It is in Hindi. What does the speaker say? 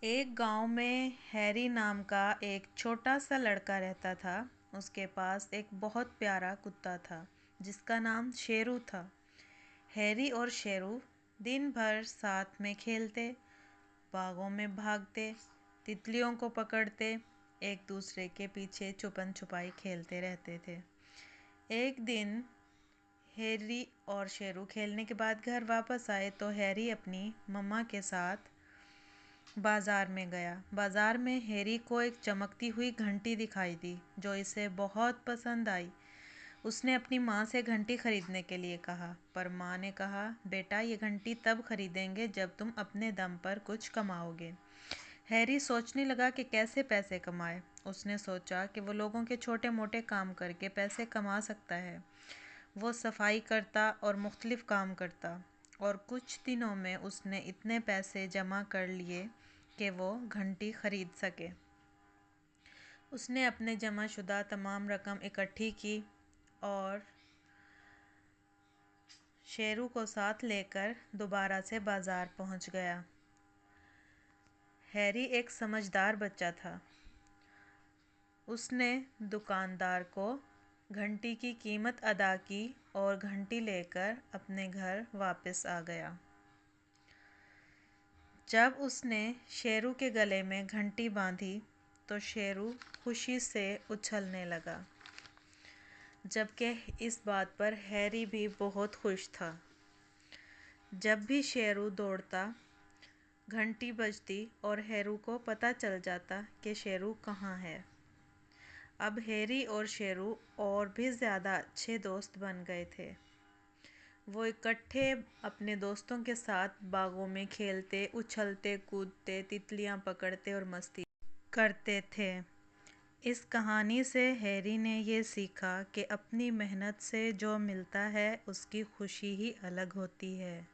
एक गांव में हैरी नाम का एक छोटा सा लड़का रहता था। उसके पास एक बहुत प्यारा कुत्ता था जिसका नाम शेरू था। हैरी और शेरू दिन भर साथ में खेलते, बागों में भागते, तितलियों को पकड़ते, एक दूसरे के पीछे छुपन छुपाई खेलते रहते थे। एक दिन हैरी और शेरू खेलने के बाद घर वापस आए तो हैरी अपनी मम्मा के साथ बाजार में गया। बाजार में हैरी को एक चमकती हुई घंटी दिखाई दी जो इसे बहुत पसंद आई। उसने अपनी माँ से घंटी खरीदने के लिए कहा, पर माँ ने कहा, बेटा ये घंटी तब खरीदेंगे जब तुम अपने दम पर कुछ कमाओगे। हैरी सोचने लगा कि कैसे पैसे कमाए। उसने सोचा कि वो लोगों के छोटे मोटे काम करके पैसे कमा सकता है। वो सफाई करता और मुख्तलिफ काम करता और कुछ दिनों में उसने इतने पैसे जमा कर लिए कि वो घंटी खरीद सके। उसने अपने जमाशुदा तमाम रकम इकट्ठी की और शेरू को साथ लेकर दोबारा से बाज़ार पहुंच गया। हैरी एक समझदार बच्चा था। उसने दुकानदार को घंटी की कीमत अदा की और घंटी लेकर अपने घर वापस आ गया। जब उसने शेरू के गले में घंटी बांधी तो शेरू खुशी से उछलने लगा, जबकि इस बात पर हैरी भी बहुत खुश था। जब भी शेरू दौड़ता, घंटी बजती और हैरू को पता चल जाता कि शेरू कहाँ है। अब हैरी और शेरू और भी ज़्यादा अच्छे दोस्त बन गए थे। वो इकट्ठे अपने दोस्तों के साथ बागों में खेलते, उछलते कूदते, तितलियां पकड़ते और मस्ती करते थे। इस कहानी से हैरी ने ये सीखा कि अपनी मेहनत से जो मिलता है उसकी खुशी ही अलग होती है।